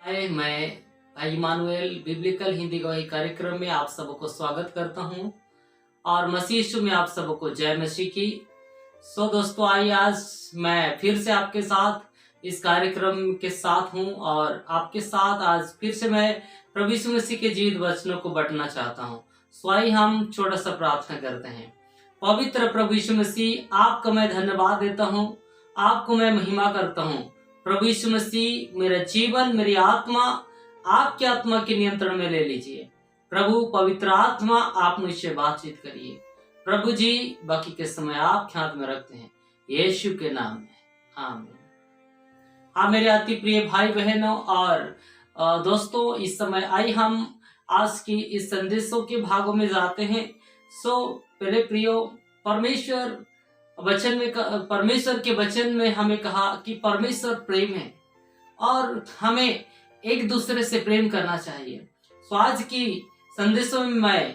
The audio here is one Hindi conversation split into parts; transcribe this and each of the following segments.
हाय, मैं भाई इमानुएल बिब्लिकल हिंदी गवाही कार्यक्रम में आप सबको स्वागत करता हूं और मसीह यीशु में आप सबको जय मसीह की। दोस्तों, आइए आज मैं फिर से आपके साथ इस कार्यक्रम के साथ हूं और आपके साथ आज फिर से मैं प्रभु यीशु मसीह के जीवित वचनों को बांटना चाहता हूं। आइए हम छोटा सा प्रार्थना करते हैं। पवित्र प्रभु यीशु मसीह, आपका मैं धन्यवाद देता हूं, आपको मैं महिमा करता हूं। प्रभु यीशु मसीह, मेरा जीवन, मेरी आत्मा आपकी आत्मा के नियंत्रण में ले लीजिए। प्रभु पवित्र आत्मा, आप मुझसे बातचीत करिए। प्रभु जी, बाकी के समय आप हाथ में रखते हैं, यीशु के नाम में, आमीन। हाँ मेरे अति प्रिय भाई बहनों और दोस्तों, इस समय आई हम आज की इस संदेशों के भागों में जाते हैं। मेरे प्रियो, परमेश्वर के वचन में हमें कहा कि परमेश्वर प्रेम है और हमें एक दूसरे से प्रेम करना चाहिए। आज की संदेशों में मैं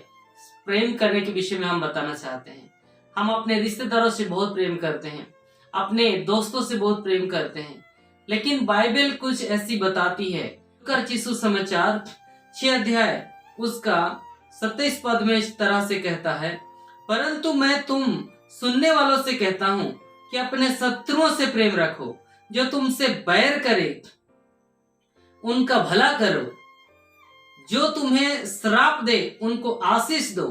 प्रेम करने के विषय में हम बताना चाहते हैं। हम अपने रिश्तेदारों से बहुत प्रेम करते हैं, अपने दोस्तों से बहुत प्रेम करते हैं, लेकिन बाइबल कुछ ऐसी बताती है। यीशु समाचार 6 अध्याय उसका 27 पद में इस तरह से कहता है, परंतु मैं तुम सुनने वालों से कहता हूं कि अपने शत्रुओं से प्रेम रखो, जो तुमसे बैर करे उनका भला करो, जो तुम्हें श्राप दे उनको आशीष दो,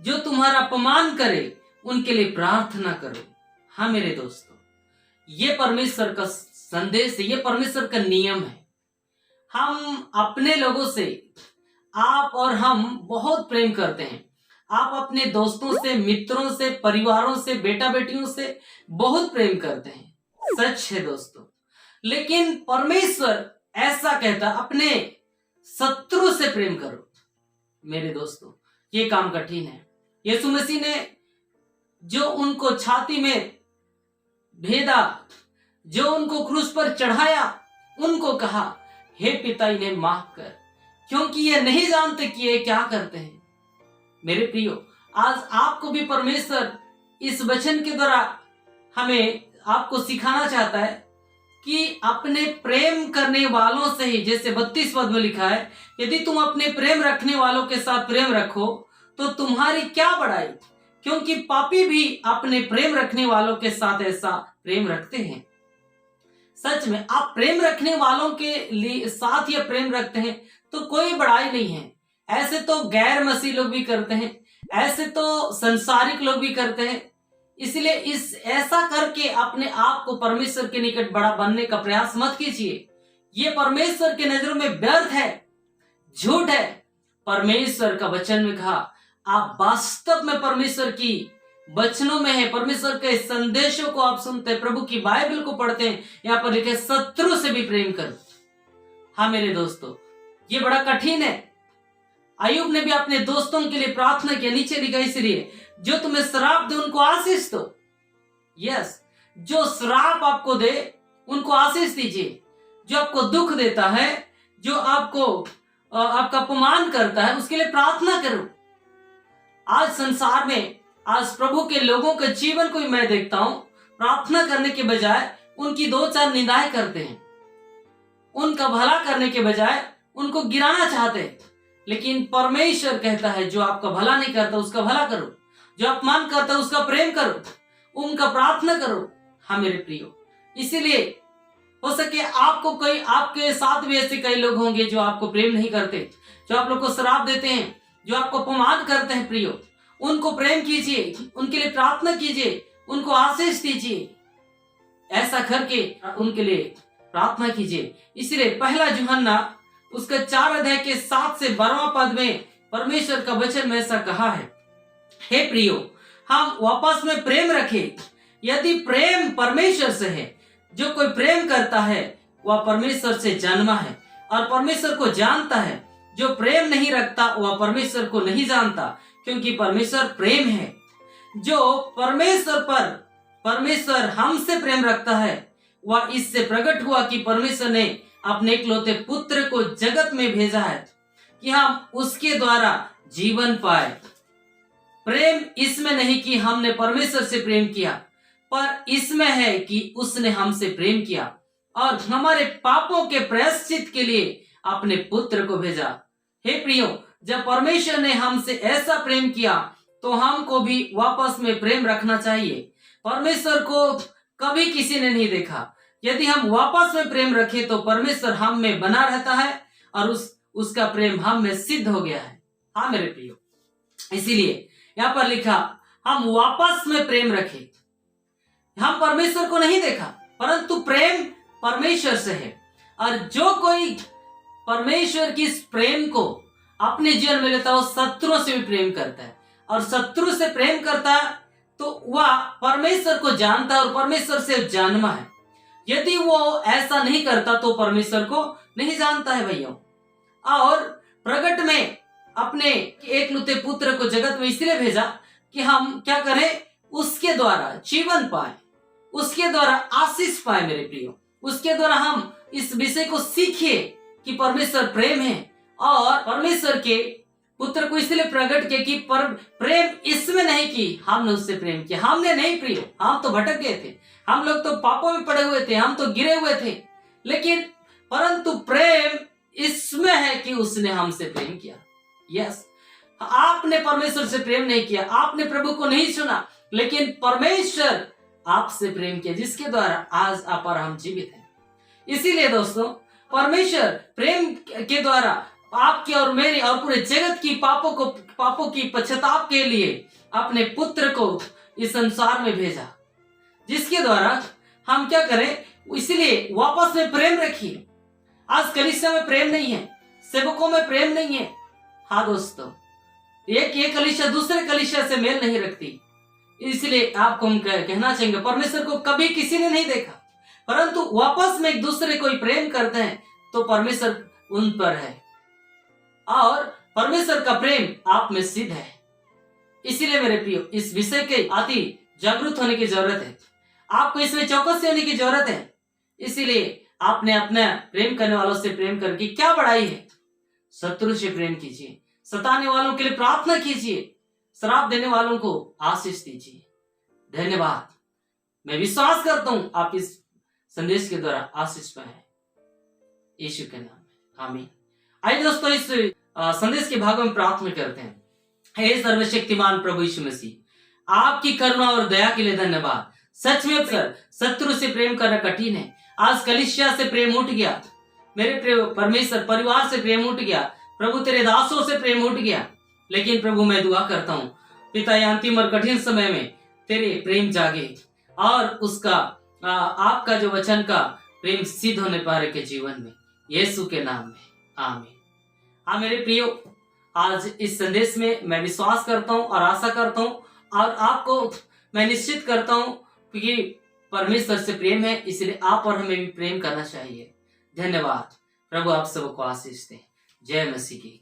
जो तुम्हारा अपमान करे उनके लिए प्रार्थना करो। हाँ मेरे दोस्तों, ये परमेश्वर का संदेश है, ये परमेश्वर का नियम है। हम अपने लोगों से, आप और हम बहुत प्रेम करते हैं। आप अपने दोस्तों से, मित्रों से, परिवारों से, बेटा बेटियों से बहुत प्रेम करते हैं, सच है दोस्तों। लेकिन परमेश्वर ऐसा कहता, अपने शत्रु से प्रेम करो। मेरे दोस्तों, ये काम कठिन है। यीशु मसीह ने जो उनको छाती में भेदा, जो उनको क्रूस पर चढ़ाया, उनको कहा, हे पिता, इन्हें माफ कर, क्योंकि ये नहीं जानते कि ये क्या करते हैं। मेरे प्रियो, आज आपको भी परमेश्वर इस वचन के द्वारा हमें आपको सिखाना चाहता है कि अपने प्रेम करने वालों से ही, जैसे 32 पद में लिखा है, यदि तुम अपने प्रेम रखने वालों के साथ प्रेम रखो तो तुम्हारी क्या बड़ाई, क्योंकि पापी भी अपने प्रेम रखने वालों के साथ ऐसा प्रेम रखते हैं। सच में आप प्रेम रखने वालों के लिए साथ ये प्रेम रखते हैं तो कोई बड़ाई नहीं है। ऐसे तो गैर मसीह लोग भी करते हैं, ऐसे तो संसारिक लोग भी करते हैं। इसलिए ऐसा करके अपने आप को परमेश्वर के निकट बड़ा बनने का प्रयास मत कीजिए। ये परमेश्वर के नजरों में व्यर्थ है, झूठ है। परमेश्वर का वचन में कहा, आप वास्तव में परमेश्वर की वचनों में है, परमेश्वर के संदेशों को आप सुनते हैं, प्रभु की बाइबल को पढ़ते हैं, यहाँ पर लिखे शत्रु से भी प्रेम करो। हाँ मेरे दोस्तों, ये बड़ा कठिन है। अय्यूब ने भी अपने दोस्तों के लिए प्रार्थना किया, नीचे लिखा इसलिए, जो तुम्हें श्राप दे उनको आशीष दो। यस, जो श्राप आपको दे उनको आशीष दीजिए। जो आपको दुख देता है, जो आपको आपका अपमान करता है, उसके लिए प्रार्थना करो। आज संसार में, आज प्रभु के लोगों के जीवन को मैं देखता हूं, प्रार्थना करने के बजाय उनकी 2-4 निंदाएं करते हैं, उनका भला करने के बजाय उनको गिराना चाहते हैं। लेकिन परमेश्वर कहता है, जो आपका भला नहीं करता उसका भला करो, जो अपमान करता है उसका प्रेम करो, उनका प्रार्थना करो। हाँ मेरे प्रियो, इसीलिए हो सके आपको कोई, आपके साथ भी ऐसे कई लोग होंगे जो आपको प्रेम नहीं करते, जो आप लोग को श्राप देते हैं, जो आपको अपमान करते हैं। प्रियो, उनको प्रेम कीजिए, उनके लिए प्रार्थना कीजिए, उनको आशीष दीजिए। ऐसा करके उनके लिए प्रार्थना कीजिए। इसलिए पहला यूहन्ना उसका 4 अध्याय के 7 से 12वां पद में परमेश्वर का वचन में ऐसा कहा है, हे प्रियो, हम वापस में प्रेम रखें, यदि प्रेम परमेश्वर से है। जो कोई प्रेम करता है वह परमेश्वर से जन्मा है और परमेश्वर को जानता है। जो प्रेम नहीं रखता वह परमेश्वर को नहीं जानता, क्योंकि परमेश्वर प्रेम है। जो परमेश्वर हमसे प्रेम रखता है, वह इससे प्रकट हुआ कि परमेश्वर ने अपने इकलौते पुत्र को जगत में भेजा है कि हम उसके द्वारा जीवन पाए। प्रेम इसमें नहीं कि हमने परमेश्वर से प्रेम किया, पर इसमें है कि उसने हमसे प्रेम किया और हमारे पापों के प्रायश्चित के लिए अपने पुत्र को भेजा। हे प्रियो, जब परमेश्वर ने हमसे ऐसा प्रेम किया तो हमको भी वापस में प्रेम रखना चाहिए। परमेश्वर को कभी किसी ने नहीं देखा। यदि हम वापस में प्रेम रखें तो परमेश्वर हम में बना रहता है और उसका प्रेम हम में सिद्ध हो गया है। हाँ मेरे प्रियो, इसीलिए यहाँ पर लिखा हम वापस में प्रेम रखें। हम परमेश्वर को नहीं देखा, परंतु प्रेम परमेश्वर से है। और जो कोई परमेश्वर की इस प्रेम को अपने जीवन में लेता है वो शत्रुओं से भी प्रेम करता है, और शत्रु से प्रेम करता है तो वह परमेश्वर को जानता है और परमेश्वर से जन्मा है। यदि वो ऐसा नहीं करता तो परमेश्वर को नहीं जानता है भैया। और प्रगट में अपने एकलौते पुत्र को जगत में इसलिए भेजा कि हम क्या करें, उसके द्वारा जीवन पाए, उसके द्वारा आशीष पाए मेरे प्रियो। उसके द्वारा हम इस विषय को सीखे कि परमेश्वर प्रेम है, और परमेश्वर के पुत्र को इसलिए प्रकट किया कि प्रेम इसमें नहीं कि हमने उससे प्रेम किया। हमने नहीं प्रियो, हम तो भटक गए थे, हम लोग तो पापों में पड़े हुए थे, हम तो गिरे हुए थे, लेकिन परंतु प्रेम इसमें है कि उसने हमसे प्रेम किया। यस, आपने परमेश्वर से प्रेम नहीं किया, आपने प्रभु को नहीं सुना, लेकिन परमेश्वर आपसे प्रेम किया, जिसके द्वारा आज आप और हम जीवित हैं। इसीलिए दोस्तों, परमेश्वर प्रेम के द्वारा आपके और मेरे और पूरे जगत की पापों की पश्चाताप के लिए अपने पुत्र को इस संसार में भेजा, जिसके द्वारा हम क्या करें, इसलिए वापस में प्रेम रखिए। आज कलीसिया में प्रेम नहीं है, सेवकों में प्रेम नहीं है। हाँ दोस्तों, एक कलीसिया दूसरे कलीसिया से मेल नहीं रखती। इसलिए आपको हम कहना चाहेंगे, परमेश्वर को कभी किसी ने नहीं देखा, परंतु वापस में एक दूसरे को प्रेम करते हैं तो परमेश्वर उन पर है, और परमेश्वर का प्रेम आप में सिद्ध है। इसीलिए मेरे प्रियो, इस विषय के अति जागरूक होने की जरूरत है, आपको इसमें चौकस होने की जरूरत है। इसीलिए आपने अपने प्रेम करने वालों से प्रेम करके क्या बढ़ाई है, शत्रु से प्रेम कीजिए, सताने वालों के लिए प्रार्थना कीजिए, श्राप देने वालों को आशीष दीजिए। धन्यवाद। मैं विश्वास करता हूं आप इस संदेश के द्वारा आशीष पाए, यीशु के नाम में आमीन। आइए दोस्तों, इस संदेश के भागों में प्रार्थना करते हैं। हे सर्वशक्तिमान प्रभु यीशु मसीह, आपकी करुणा और दया के लिए धन्यवाद। सच में सर, शत्रु से प्रेम करना कठिन है। आज कलीसिया से प्रेम उठ गया मेरे परमेश्वर, परिवार से प्रेम उठ गया प्रभु, तेरे दासों से प्रेम उठ गया। लेकिन प्रभु, मैं दुआ करता हूँ पिता, ये अंतिम और कठिन समय में तेरे प्रेम जागे और उसका आपका जो वचन का प्रेम सिद्ध होने पाए के जीवन में, यीशु के नाम में आमीन। हाँ मेरे प्रियो, आज इस संदेश में मैं विश्वास करता हूँ और आशा करता हूँ, और आपको मैं निश्चित करता हूँ कि परमेश्वर से प्रेम है, इसलिए आप और हमें भी प्रेम करना चाहिए। धन्यवाद। प्रभु आप सबको आशीष दे। जय मसीह की।